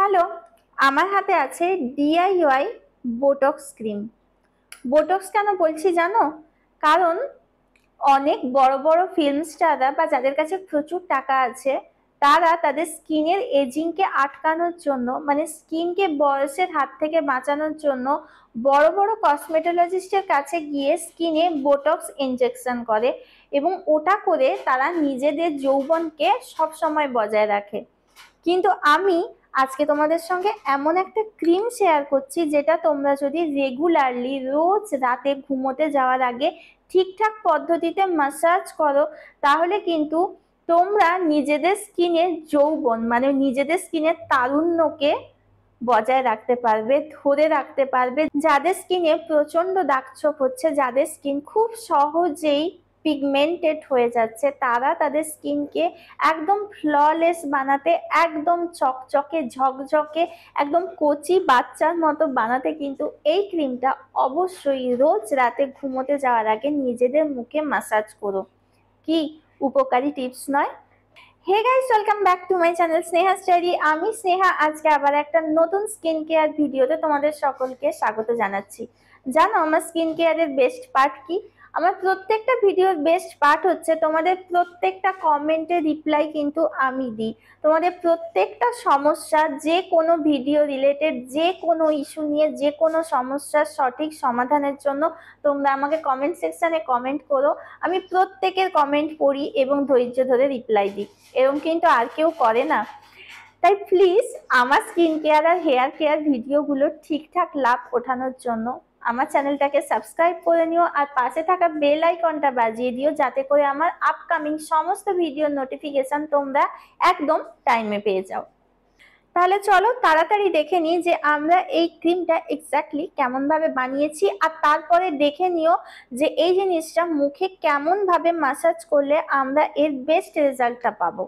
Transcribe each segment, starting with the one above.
Hello, আমার হাতে আছে ডিআইওয়াই বোটক্স ক্রিম। বোটক্স কেন বলছি জানো? কারণ অনেক বড় বড় ফিল্ম স্টাররা বা যাদের কাছে প্রচুর টাকা আছে তারা তাদের স্কিনের এজিংকে আটকানোর জন্য, মানে স্কিনকে বয়সের হাত থেকে বাঁচানোর জন্য বড় বড় কসমেটোলজিস্টের কাছে গিয়ে স্কিনে বোটক্স ইনজেকশন করে এবং ওটা করে তারা নিজেদের যৌবনকে সবসময় বজায় রাখে। কিন্তু আমি আজকে তোমাদের সঙ্গে এমন একটা ক্রিম শেয়ার করছি যেটা তোমরা যদি রেগুলারলি রোজ রাতে ঘুমোতে যাওয়ার আগে ঠিকঠাক পদ্ধতিতে ম্যাসাজ করো তাহলে কিন্তু তোমরা নিজেদের স্কিনের যৌবন মানে নিজেদের স্কিনের তারুণ্যকে বজায় রাখতে পারবে, ধরে রাখতে পারবে। যাদের স্কিনে প্রচন্ড দাগছোপ হচ্ছে, যাদের স্কিন খুব সহজেই পিগমেন্টেড হয়ে যাচ্ছে, তারা তাদের স্কিনকে একদম ফ্ললেস বানাতে, একদম চকচকে ঝকঝকে, একদম কচি বাচ্চার মতো বানাতে কিন্তু এই ক্রিমটা অবশ্যই রোজ রাতে ঘুমোতে যাওয়ার আগে নিজেদের মুখে ম্যাসাজ করো। কি উপকারী টিপস নয়? Hey guys, welcome back to my channel Sneha's diary. আমি স্নেহা আজকে আবার একটা নতুন স্কিন কেয়ার ভিডিওতে তোমাদের সকলকে স্বাগত জানাচ্ছি। জানো আমার স্কিন কেয়ারের বেস্ট পার্ট কি? আমার প্রত্যেকটা ভিডিওর বেস্ট পার্ট হচ্ছে তোমাদের প্রত্যেকটা কমেন্টের রিপ্লাই কিন্তু আমি দিই। তোমাদের প্রত্যেকটা সমস্যা, যে কোনো ভিডিও রিলেটেড যে কোনো ইস্যু নিয়ে যে কোনো সমস্যার সঠিক সমাধানের জন্য তোমরা আমাকে কমেন্ট সেকশনে কমেন্ট করো। আমি প্রত্যেকের কমেন্ট পড়ি এবং ধৈর্য ধরে রিপ্লাই দিই। এরকম কিন্তু আর কেউ করে না। তাই প্লিজ আমার স্কিন কেয়ার আর হেয়ার কেয়ার ভিডিওগুলো ঠিকঠাক লাভ ওঠানোর জন্য আমার চ্যানেলটাকে সাবস্ক্রাইব করে নিও আর পাশে থাকা বেল আইকনটা বাজিয়ে দিও, যাতে করে আমার আপকামিং সমস্ত ভিডিওর নোটিফিকেশন তোমরা একদম টাইমে পেয়ে যাও। তাহলে চলো তাড়াতাড়ি দেখে নিই যে আমরা এই ক্রিমটা এক্স্যাক্টলি কেমন ভাবে বানিয়েছি, আর তারপরে দেখে নিও যে এই জিনিসটা মুখে কেমন ভাবে ম্যাসাজ করলে আমরা এর বেস্ট রেজাল্টটা পাবো।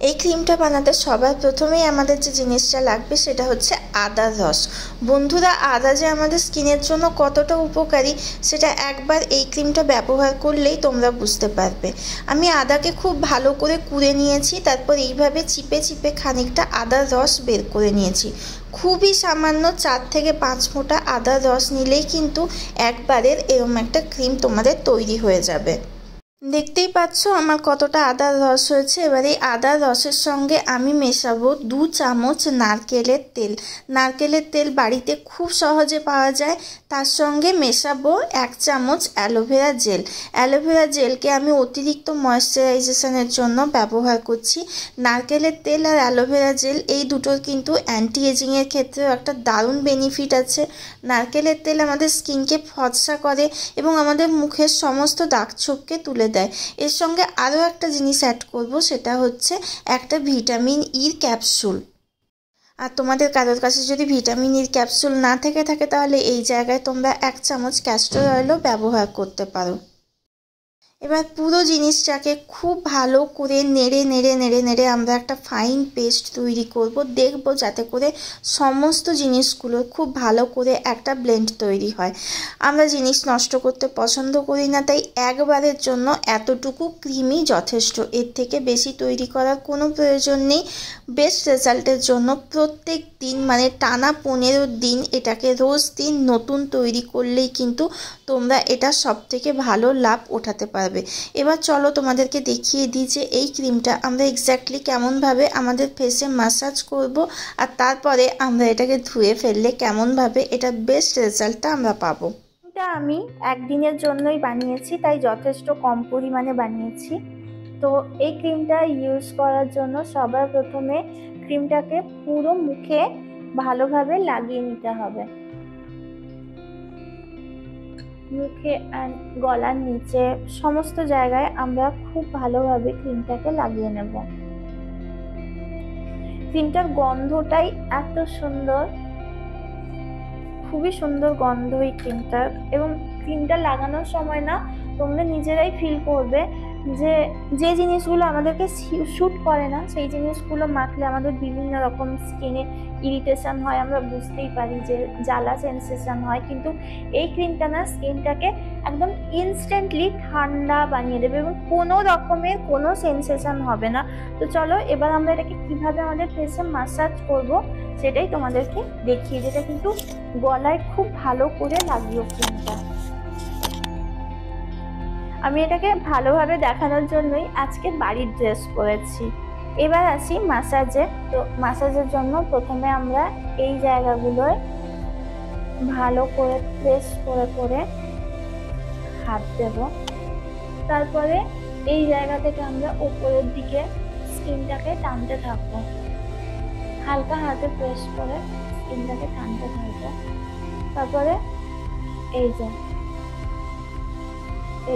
এই ক্রিমটা বানাতে সবার প্রথমেই আমাদের যে জিনিসটা লাগবে সেটা হচ্ছে আদার রস। বন্ধুরা, আদা যে আমাদের স্কিনের জন্য কতটা উপকারী সেটা একবার এই ক্রিমটা ব্যবহার করলেই তোমরা বুঝতে পারবে। আমি আদাকে খুব ভালো করে কুড়ে নিয়েছি, তারপর এইভাবে চিপে চিপে খানিকটা আদার রস বের করে নিয়েছি। খুবই সামান্য 4 থেকে 5 ফোঁটা আদার রস নিলেই কিন্তু একবারের এরম একটা ক্রিম তোমাদের তৈরি হয়ে যাবে। দেখতেই পাচ্ছ আমার কতটা আদার রস হয়েছে। এবার এই আদার রসের সঙ্গে আমি মেশাবো 2 চামচ নারকেলের তেল। নারকেলের তেল বাড়িতে খুব সহজে পাওয়া যায়। তার সঙ্গে মেশাবো 1 চামচ অ্যালোভেরা জেল। অ্যালোভেরা জেলকে আমি অতিরিক্ত ময়েশ্চারাইজেশনের জন্য ব্যবহার করছি। নারকেলের তেল আর অ্যালোভেরা জেল এই দুটোর কিন্তু অ্যান্টি এজিংয়ের ক্ষেত্রেও একটা দারুণ বেনিফিট আছে। নারকেলের তেল আমাদের স্কিনকে ফর্সা করে এবং আমাদের মুখের সমস্ত দাগছোপকে তুলে দেয়। এর সঙ্গে আরও একটা জিনিস অ্যাড করব, সেটা হচ্ছে একটা ভিটামিন ইর ক্যাপসুল। আর তোমাদের কারোর কাছে যদি ভিটামিন ইর ক্যাপসুল না থেকে থাকে তাহলে এই জায়গায় তোমরা 1 চামচ ক্যাস্টর অয়েলও ব্যবহার করতে পারো। এবার পুরো জিনিসটাকে খুব ভালো করে নেড়ে নেড়ে নেড়ে নেড়ে আমরা একটা ফাইন পেস্ট তৈরি করব। দেখব যাতে করে সমস্ত জিনিসগুলো খুব ভালো করে একটা ব্লেন্ড তৈরি হয়। আমরা জিনিস নষ্ট করতে পছন্দ করি না, তাই একবারের জন্য এতটুকু ক্রিমই যথেষ্ট। এর থেকে বেশি তৈরি করার কোনো প্রয়োজন নেই। বেস্ট রেজাল্টের জন্য প্রত্যেক দিন মানে টানা 15 দিন এটাকে রোজ দিন নতুন তৈরি করলেই কিন্তু তোমরা এটা সব থেকে ভালো লাভ ওঠাতে পারবে। এবার চলো তোমাদেরকে দেখিয়ে দিই যে এই ক্রিমটা আমরা এক্স্যাক্টলি কেমনভাবে আমাদের ফেসে ম্যাসাজ করব আর তারপরে আমরা এটাকে ধুয়ে ফেললে কেমনভাবে এটা বেস্ট রেজাল্টটা আমরা পাবো। এটা আমি একদিনের জন্যই বানিয়েছি, তাই যথেষ্ট কম পরিমাণে বানিয়েছি। তো এই ক্রিমটা ইউজ করার জন্য সবার প্রথমে ক্রিমটাকে পুরো মুখে ভালোভাবে লাগিয়ে নিতে হবে। মুখে আর গলার নিচে সমস্ত জায়গায় আমরা খুব ভালোভাবে ক্রিমটাকে লাগিয়ে নেব। ক্রিমটার গন্ধটাই এত সুন্দর, খুবই সুন্দর গন্ধ এই ক্রিমটার। এবং ক্রিমটা লাগানোর সময় না তোমরা নিজেরাই ফিল করবে যে যে জিনিসগুলো আমাদেরকে শ্যুট করে না সেই জিনিসগুলো মাখলে আমাদের বিভিন্ন রকম স্কিনে ইরিটেশন হয়, আমরা বুঝতেই পারি যে জ্বালা সেন্সেশন হয়, কিন্তু এই ক্রিমটা না স্কিনটাকে একদম ইনস্ট্যান্টলি ঠান্ডা বানিয়ে দেবে এবং কোনো রকমের কোনো সেন্সেশন হবে না। তো চলো এবার আমরা এটাকে কিভাবে আমাদের ফেসে মাসাজ করব সেটাই তোমাদেরকে দেখিয়ে, যেটা কিন্তু গলায় খুব ভালো করে লাগিও ক্রিমটা। আমি এটাকে ভালোভাবে দেখানোর জন্যই আজকে বাড়ির ড্রেস পরেছি। এবার আসি মাসাজে। তো মাসাজের জন্য প্রথমে আমরা এই জায়গাগুলোয় ভালো করে প্রেস করে করে হাত দেব, তারপরে এই জায়গা থেকে আমরা উপরের দিকে স্কিনটাকে টানতে থাকবো, হালকা হাতে প্রেস করে স্কিনটাকে টানতে থাকবো। তারপরে এই যে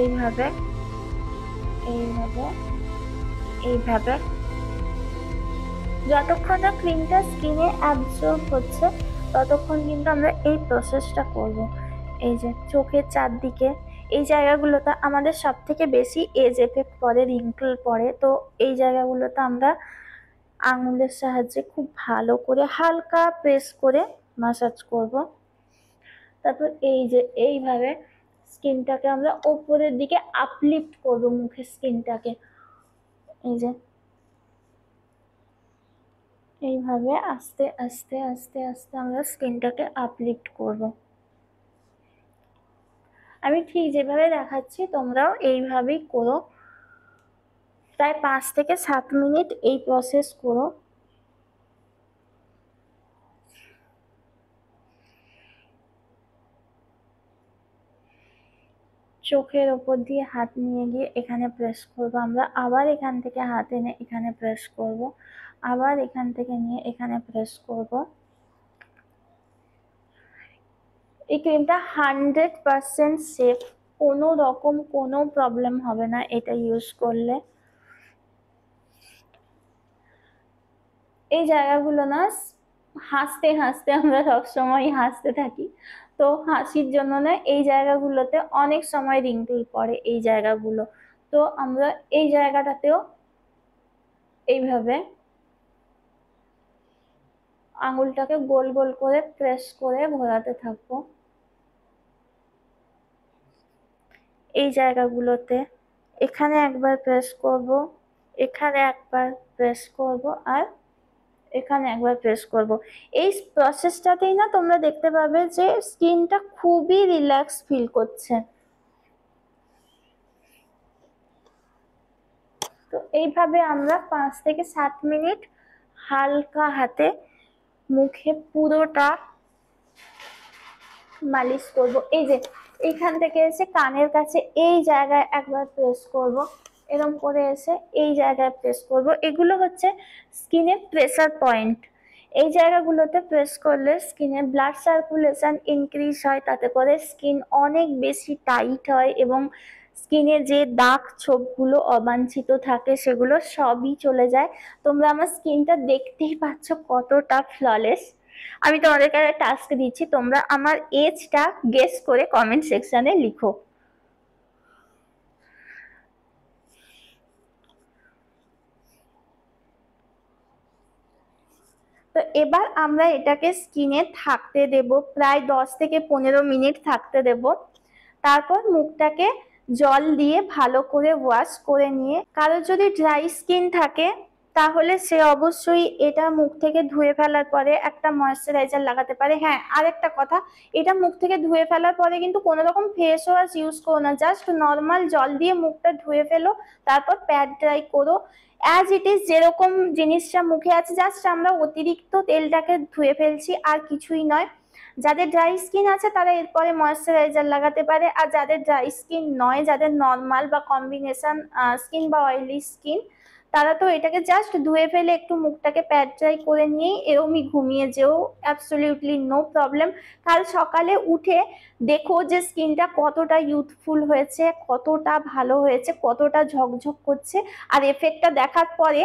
এইভাবে এইভাবে এইভাবে যতক্ষণ না ক্রিমটা স্কিনে অ্যাবজর্ব হচ্ছে ততক্ষণ কিন্তু আমরা এই প্রসেসটা করব। এই যে চোখের চারদিকে এই জায়গাগুলোতে আমাদের সব থেকে বেশি এজ এফেক্ট পড়ে, রিঙ্কল পড়ে, তো এই জায়গাগুলোতে আমরা আঙুলের সাহায্যে খুব ভালো করে হালকা প্রেস করে মাসাজ করব। তারপর এই যে এইভাবে স্কিনটাকে আমরা ওপরের দিকে আপলিফট করব, মুখের স্কিনটাকে এই যে এইভাবে আস্তে আস্তে আস্তে আস্তে আমরা স্কিনটাকে আপলিফট করব। আমি ঠিক যেভাবে দেখাচ্ছি তোমরাও এইভাবেই করো, প্রায় 5 থেকে 7 মিনিট এই প্রসেস করো। চোখের ওপর দিয়ে হাত নিয়ে গিয়ে এখানে প্রেস করব আমরা, আবার এখান থেকে হাত এনে এখানে প্রেস করব, আবার এখান থেকে নিয়ে এখানে প্রেস করব। এই ক্রিমটা 100% সেফ, কোনো রকম কোনো প্রবলেম হবে না এটা ইউজ করলে। এই জায়গাগুলো না হাসতে হাসতে আমরা সবসময় হাসতে থাকি, তো হাসির জন্য না এই জায়গাগুলোতে অনেক সময় রিঙ্কেল পড়ে এই জায়গাগুলো, তো আমরা এই জায়গাটাতেও এইভাবে আঙুলটাকে গোল গোল করে প্রেস করে ঘোরাতে থাকবো। এই জায়গাগুলোতে এখানে একবার প্রেস করব, এখানে একবার প্রেস করব, আর এখানে একবার প্রেস করব। এই প্রসেসটাতেই না তোমরা দেখতে পাবে যে স্কিনটা খুবই রিল্যাক্স ফিল করছে। তো এইভাবে আমরা 5 থেকে 7 মিনিট হালকা হাতে মুখে পুরোটা মালিশ করব। এই যে এইখান থেকে এসে কানের কাছে এই জায়গায় একবার প্রেস করব, এরকম করে এসে এই জায়গায় প্রেস করব। এগুলো হচ্ছে স্কিনের প্রেসার পয়েন্ট। এই জায়গাগুলোতে প্রেস করলে স্কিনে ব্লাড সার্কুলেশন ইনক্রিজ হয়, তাতে করে স্কিন অনেক বেশি টাইট হয় এবং স্কিনে যে দাগ ছোপগুলো অবাঞ্ছিত থাকে সেগুলো সবই চলে যায়। তোমরা আমার স্কিনটা দেখতেই পাচ্ছ কতটা ফ্ললেস। আমি তোমাদেরকে একটা টাস্ক দিচ্ছি, তোমরা আমার এজটা গেস করে কমেন্ট সেকশনে লিখো। তো এবার আমরা এটাকে স্কিনে থাকতে দেব, প্রায় 10 থেকে 15 মিনিট থাকতে দেব। তারপর মুখটাকে জল দিয়ে ভালো করে ওয়াশ করে নিয়ে, কারো যদি ড্রাই স্কিন থাকে তাহলে সে অবশ্যই এটা মুখ থেকে ধুয়ে ফেলার পরে একটা ময়েশ্চারাইজার লাগাতে পারে। হ্যাঁ, আরেকটা কথা, এটা মুখ থেকে ধুয়ে ফেলার পরে কিন্তু কোনো রকম ফেস ওয়াশ ইউজ করো না, জাস্ট নর্মাল জল দিয়ে মুখটা ধুয়ে ফেলো, তারপর প্যাড ড্রাই করো অ্যাজ ইট ইজ। যেরকম জিনিসটা মুখে আছে জাস্ট আমরা অতিরিক্ত তেলটাকে ধুয়ে ফেলছি, আর কিছুই নয়। যাদের ড্রাই স্কিন আছে তারা এরপরে ময়েশ্চারাইজার লাগাতে পারে, আর যাদের ড্রাই স্কিন নয়, যাদের নর্মাল বা কম্বিনেশন স্কিন বা অয়েলি স্কিন, তারা তো এটাকে জাস্ট ধুয়ে ফেলে একটু মুখটাকে প্যাড ড্রাই করে নিয়েই এরমই ঘুমিয়ে যেও, অ্যাবসলিউটলি নো প্রবলেম। কাল সকালে উঠে দেখো যে স্কিনটা কতটা ইউথফুল হয়েছে, কতটা ভালো হয়েছে, কতটা ঝকঝক করছে, আর এফেক্টটা দেখার পরে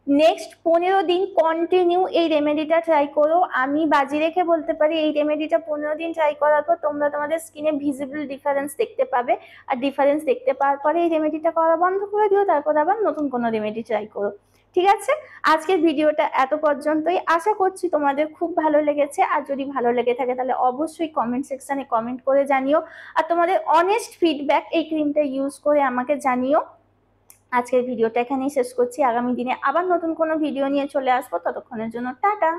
নেক্সট 15 দিন কন্টিনিউ এই রেমেডিটা ট্রাই করো। আমি বাজি রেখে বলতে পারি এই রেমেডিটা 15 দিন ট্রাই করার পর তোমরা তোমাদের স্কিনে ভিজিবল ডিফারেন্স দেখতে পাবে। আর ডিফারেন্স দেখতে পাওয়ার পরে এই রেমেডিটা করা বন্ধ করে দিও, তারপর আবার নতুন কোনো রেমেডি ট্রাই করো। ঠিক আছে, আজকের ভিডিওটা এত পর্যন্তই। আশা করছি তোমাদের খুব ভালো লেগেছে। আর যদি ভালো লেগে থাকে তাহলে অবশ্যই কমেন্ট সেকশনে কমেন্ট করে জানিও। আর তোমাদের অনেস্ট ফিডব্যাক এই ক্রিমটা ইউজ করে আমাকে জানিও। আজকের ভিডিওটা এখানেই শেষ করছি। আগামী দিনে আবার নতুন কোনো ভিডিও নিয়ে চলে আসবো। ততক্ষণের জন্য টাটা।